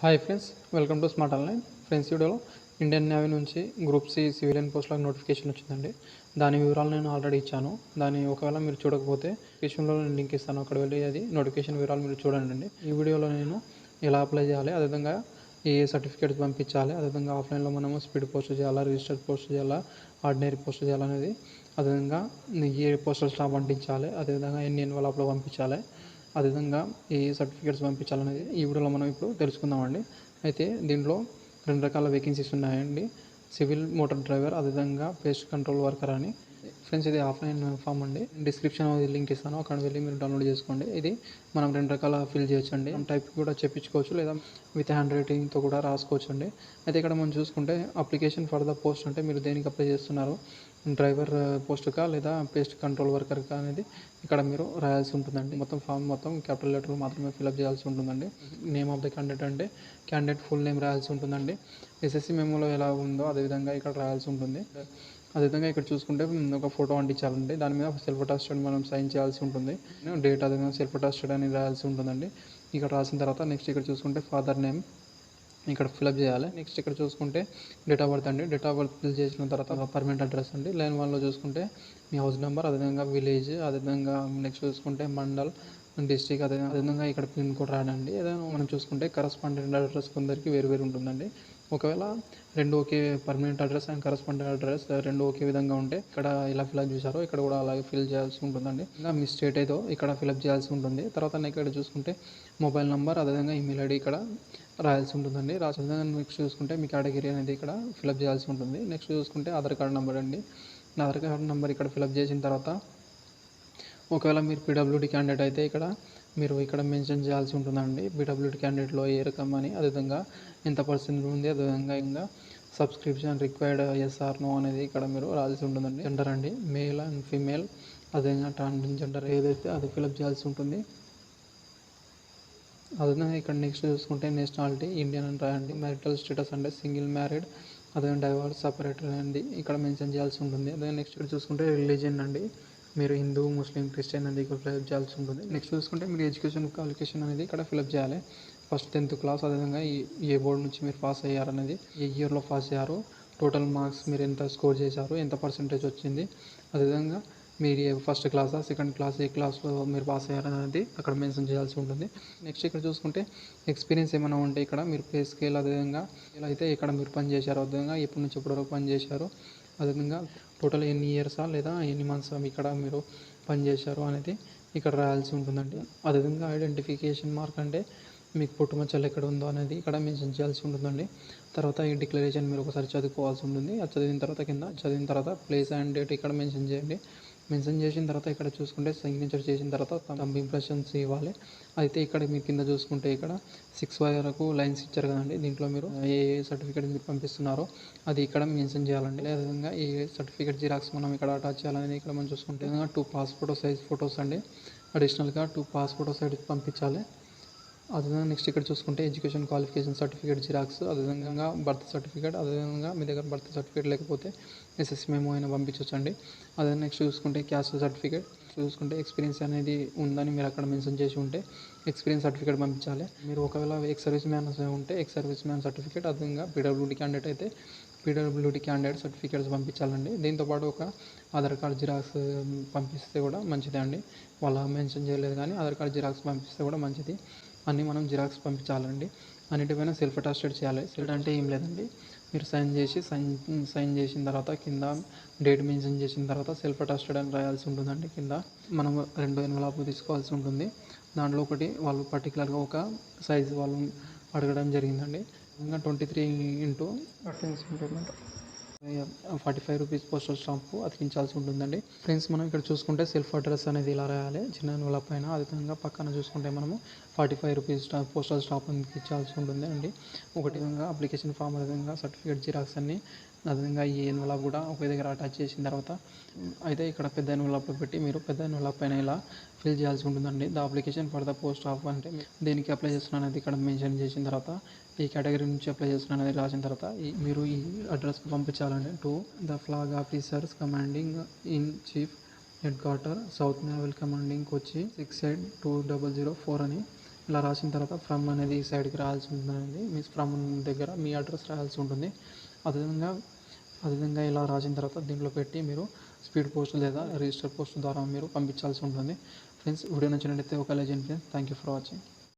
Hi friends, welcome to smart online. Friends, వీడియోలో Indian navy నుంచి group C civilian పోస్టులకు notification వచ్చిందండి. దాని వివరాలు నేను ఆల్రెడీ ఇచ్చాను. దాన్ని ఒకవేళ మీరు చూడకపోతే డిస్క్రిప్షన్లో నేను లింక్ ఇస్తాను, అక్కడ వెళ్ళి అది నోటిఫికేషన్ వివరాలు మీరు చూడండి. ఈ వీడియోలో నేను ఎలా అప్లై చేయాలి, అదేవిధంగా ఏ సర్టిఫికేట్స్ పంపించాలి, అదేవిధంగా ఆఫ్లైన్లో మనము స్పీడ్ పోస్ట్ చేయాలా, రిజిస్టర్డ్ పోస్ట్ చేయాలా, ఆర్డినరీ పోస్ట్ చేయాలనేది, అదేవిధంగా ఏ పోస్టల్ స్టాంప్ అంటించాలి, అదేవిధంగా ఎన్ని ఎన్వలప్లో పంపించాలి, అదేవిధంగా ఏ సర్టిఫికేట్స్ పంపించాలనేది ఈ వీడియోలో మనం ఇప్పుడు తెలుసుకుందామండి. అయితే దీంట్లో 2 రకాల వేకెన్సీస్ ఉన్నాయండి. సివిల్ మోటార్ డ్రైవర్, అదేవిధంగా పేస్ట్ కంట్రోల్ వర్కర్ అని. ఫ్రెండ్స్, ఇది ఆఫ్లైన్ ఫామ్ అండి. డిస్క్రిప్షన్ లింక్ ఇస్తాను, అక్కడ వెళ్ళి మీరు డౌన్లోడ్ చేసుకోండి. ఇది మనం 2 రకాల ఫిల్ చేయొచ్చు అండి. టైప్ కూడా చెప్పించుకోవచ్చు, లేదా విత్ హ్యాండ్ రైటింగ్తో కూడా రాసుకోవచ్చు అండి. అయితే ఇక్కడ మనం చూసుకుంటే అప్లికేషన్ ఫర్ ద పోస్ట్ అంటే మీరు దేనికి అప్లై చేస్తున్నారు, డ్రైవర్ పోస్ట్కా లేదా పేస్ట్ కంట్రోల్ వర్కర్కా అనేది ఇక్కడ మీరు రాయాల్సి ఉంటుందండి. ఫామ్ మొత్తం క్యాపిటల్ లెటర్ మాత్రమే ఫిల్అప్ చేయాల్సి ఉంటుందండి. నేమ్ ఆఫ్ ద క్యాండిడేట్ అంటే క్యాండిడేట్ ఫుల్ నేమ్ రాయాల్సి ఉంటుందండి. ఎస్ఎస్సి మెమోలో ఎలా ఉందో అదేవిధంగా ఇక్కడ రాయాల్సి ఉంటుంది. అదేవిధంగా ఇక్కడ చూసుకుంటే ఒక ఫోటో అంటించాలండి. దాని మీద సెల్ఫ్ అటెస్టెడ్ మనం సైన్ చేయాల్సి ఉంటుంది. డేట్ అదేవిధంగా సెల్ఫ్ అటెస్టెడ్ అని రాయాల్సి ఉంటుందండి. ఇక్కడ రాసిన తర్వాత నెక్స్ట్ ఇక్కడ చూసుకుంటే ఫాదర్ నేమ్ ఇక్కడ ఫిల్అప్ చేయాలి. నెక్స్ట్ ఇక్కడ చూసుకుంటే డేట్ ఆఫ్ బర్త్ అండి. డేట్ ఆఫ్ బర్త్ ఫిల్ చేసిన తర్వాత పర్మనెంట్ అడ్రస్ అండి. లైన్ 1లో చూసుకుంటే మీ హౌస్ నెంబర్, అదేవిధంగా విలేజ్, అదేవిధంగా నెక్స్ట్ చూసుకుంటే మండల్, డిస్టిక్, అదేవిధంగా ఇక్కడ పిన్ కోడ్ రాడండి. ఏదైనా మనం చూసుకుంటే కరస్పాండెంట్ అడ్రస్ కొందరికి వేరు ఉంటుందండి. ఒకవేళ రెండు ఒకే permanent address and correspondent address రెండు ఒకే విధంగా ఉంటే ఇక్కడ ఇలా ఫిల్అప్ చేశారో ఇక్కడ కూడా అలాగే ఫిల్ చేయాల్సి ఉంటుందండి. ఇంకా మీ స్టేట్ ఏదో ఇక్కడ ఫిల్అప్ చేయాల్సి ఉంటుంది. తర్వాత ఇక్కడ చూసుకుంటే మొబైల్ నెంబర్, అదేవిధంగా ఈమెయిల్ ఐడి ఇక్కడ రాయాల్సి ఉంటుందండి. రాసిన నెక్స్ట్ చూసుకుంటే మీ కేటగిరీ అనేది ఇక్కడ ఫిల్అప్ చేయాల్సి ఉంటుంది. నెక్స్ట్ చూసుకుంటే ఆధార్ కార్డ్ నెంబర్ అండి. ఆధార్ కార్డ్ నెంబర్ ఇక్కడ ఫిల్అప్ చేసిన తర్వాత ఒకవేళ మీరు పీడబ్ల్యూడీ క్యాండిడేట్ అయితే ఇక్కడ మీరు ఇక్కడ మెన్షన్ చేయాల్సి ఉంటుందండి. పీడబ్ల్యూడీ క్యాండిడేట్లో ఏ రకం అని, అదేవిధంగా ఎంత పర్సెంట్ ఉంది, అదేవిధంగా ఇంకా సబ్స్క్రిప్షన్ రిక్వైర్డ్ ఎస్ఆర్ నో అనేది ఇక్కడ మీరు రాయాల్సి ఉంటుందండి. జెండర్ అండి, మేల్ అండ్ ఫీమేల్, అదేవిధంగా ట్రాన్స్జెండర్ ఏదైతే అది ఫిల్అప్ చేయాల్సి ఉంటుంది. అదేవిధంగా ఇక్కడ నెక్స్ట్ చూసుకుంటే నేషనాలిటీ ఇండియన్ అని రాయండి. మ్యారిటల్ స్టేటస్ అంటే సింగిల్ మ్యారీడ్, అదేవిధంగా డైవర్స్ సపరేటర్ అండి ఇక్కడ మెన్షన్ చేయాల్సి ఉంటుంది. అదే నెక్స్ట్ ఇక్కడ చూసుకుంటే రిలీజియన్ అండి, మీరు హిందూ, ముస్లిం, క్రిస్టియన్ అనేది ఇక్కడ ఫిల్అప్ చేయాల్సి ఉంటుంది. నెక్స్ట్ చూసుకుంటే మీరు ఎడ్యుకేషన్ క్వాలిఫికేషన్ అనేది ఇక్కడ ఫిల్అప్ చేయాలి. ఫస్ట్ 10th క్లాస్, అదేవిధంగా ఏ బోర్డు నుంచి మీరు పాస్ అయ్యారనేది, ఏ ఇయర్లో పాస్ అయ్యారు, టోటల్ మార్క్స్ మీరు ఎంత స్కోర్ చేశారు, ఎంత పర్సెంటేజ్ వచ్చింది, అదేవిధంగా మీరు ఫస్ట్ క్లాసా, సెకండ్ క్లాస్, ఏ క్లాస్లో మీరు పాస్ అయ్యారనేది అక్కడ మెన్షన్ చేయాల్సి ఉంటుంది. నెక్స్ట్ ఇక్కడ చూసుకుంటే ఎక్స్పీరియన్స్ ఏమైనా ఉంటే ఇక్కడ మీరు పే స్కేల్, అదేవిధంగా ఇలా అయితే ఇక్కడ మీరు పని చేశారు, అదేవిధంగా ఎప్పటి నుంచి ఎప్పటి వరకు పని చేశారు, అదేవిధంగా టోటల్ ఎన్ని ఇయర్సా లేదా ఎన్ని మంత్స్ ఇక్కడ మీరు పని చేశారు అనేది ఇక్కడ రాయాల్సి ఉంటుందండి. అదేవిధంగా ఐడెంటిఫికేషన్ మార్క్ అంటే మీకు పుట్టుమచ్చలు ఎక్కడ ఉందో అనేది ఇక్కడ మెన్షన్ చేయాల్సి ఉంటుందండి. తర్వాత ఈ డిక్లరేషన్ మీరు ఒకసారి చదువుకోవాల్సి ఉంటుంది. అది చదివిన తర్వాత ప్లేస్ అండ్ డేట్ ఇక్కడ మెన్షన్ చేయండి. మెన్షన్ చేసిన తర్వాత ఇక్కడ చూసుకుంటే సిగ్నేచర్ చేసిన తర్వాత థంబ్ ఇంప్రెషన్స్ ఇవ్వాలి. అయితే ఇక్కడ మీరు కింద చూసుకుంటే ఇక్కడ 6 వరకు లైన్స్ ఇచ్చారు కదండి. దీంట్లో మీరు ఏ సర్టిఫికేట్ మీరు పంపిస్తున్నారో అది ఇక్కడ మెన్షన్ చేయాలండి. అదేవిధంగా ఈ సర్టిఫికేట్ జిరాక్స్ మనం ఇక్కడ అటాచ్ చేయాలని ఇక్కడ మనం చూసుకుంటే 2 పాస్పోర్ట్ సైజ్ ఫొటోస్ అండి, అడిషనల్గా 2 పాస్పోర్ట్ సైజ్ పంపించాలి. అదేవిధంగా నెక్స్ట్ ఇక్కడ చూసుకుంటే ఎడ్యుకేషన్ క్వాలిఫికేషన్ సర్టిఫికేట్ జిరాక్స్, అదేవిధంగా బర్త్ సర్టిఫికేట్, అదేవిధంగా మీ దగ్గర బర్త్ సర్టిఫికేట్ లేకపోతే ఎస్ఎస్సి మెమో అయినా పంపించవచ్చండి. అదే నెక్స్ట్ చూసుకుంటే క్యాస్ట్ సర్టిఫికేట్ చూసుకుంటే ఎక్స్పీరియన్స్ అనేది ఉందని మీరు అక్కడ మెన్షన్ చేసి ఉంటే ఎక్స్పీరియన్స్ సర్టిఫికేట్ పంపించాలి. మీరు ఒకవేళ ఎక్స్ సర్వీస్ మ్యాన్ ఉంటే ఎక్స్ సర్వీస్ మ్యాన్ సర్టిఫికేట్, అదేవిధంగా పీడబ్ల్యూడీ క్యాండిడేట్ అయితే పీడబ్ల్యూడీ క్యాండిడేట్ సర్టిఫికేట్స్ పంపించాలండి. దీంతోపాటు ఒక ఆధార్ కార్డ్ జిరాక్స్ పంపిస్తే కూడా మంచిదే అండి. వాళ్ళ మెన్షన్ చేయలేదు కానీ ఆధార్ కార్డ్ జిరాక్స్ పంపిస్తే కూడా మంచిది. అన్నీ మనం జిరాక్స్ పంపించాలండి. అన్నిటిపైన సెల్ఫ్ అటెస్టెడ్ చేయాలి. సెల్ఫ్ అంటే ఏం లేదండి, మీరు సైన్ చేసిన తర్వాత కింద డేట్ మెన్షన్ చేసిన తర్వాత సెల్ఫ్ అటెస్టెడ్ అని రాయాల్సి ఉంటుందండి. కింద మనం 2 ఎన్వలప్ తీసుకోవాల్సి ఉంటుంది. దాంట్లో ఒకటి వాళ్ళు పర్టికులర్గా ఒక సైజు వాళ్ళు అడగడం జరిగిందండి. ఇంకా 23x centimetre 45 rupees postal stamp అతికించాల్సి ఉంటుందండి. ఫ్రెండ్స్, మనం ఇక్కడ చూసుకుంటే సెల్ఫ్ అడ్రస్ అనేది ఇలా రాయాలి చిన్న ఎన్వలప్ పైన. అదేవిధంగా పక్కన చూసుకుంటే మనము 45 రూపీస్ పోస్టల్ స్టాంప్ ఇచ్చాల్సి ఉంటుంది అండి. ఒకటి విధంగా అప్లికేషన్ ఫామ్, అదేవిధంగా సర్టిఫికేట్ జిరాక్స్ అన్ని, అదేవిధంగా ఈ ఎన్వలప్ కూడా ఒక దగ్గర అటాచ్ చేసిన తర్వాత అయితే ఇక్కడ పెద్ద ఎన్వలప్లో పెట్టి మీరు పెద్ద ఎన్వలప్ పైన ఇలా ఫిల్ చేయాల్సి ఉంటుందండి. The application for the post of అంటే దేనికి అప్లై చేస్తున్నాను అనేది ఇక్కడ మెన్షన్ చేసిన తర్వాత ఈ కేటగిరీ నుంచి అప్లై చేస్తున్నాను అనేది రాసిన తర్వాత మీరు ఈ అడ్రస్కి పంపించాలండి. To the flag officers commanding in chief head quarter south naval commanding Kochi 682004 అని ఇలా రాసిన తర్వాత ఫ్రమ్ అనేది ఈ సైడ్కి రాయాల్సి ఉంటుందండి. మీ ఫ్రమ్ దగ్గర మీ అడ్రస్ రాయాల్సి ఉంటుంది. అదేవిధంగా ఇలా రాసిన తర్వాత దీంట్లో పెట్టి మీరు స్పీడ్ పోస్ట్ లేదా రిజిస్టర్ పోస్ట్ ద్వారా మీరు పంపించాల్సి ఉంటుంది. ఫ్రెండ్స్, వీడియో నచ్చినట్లయితే ఒక లైక్ చేయండి friends. Thank you for watching.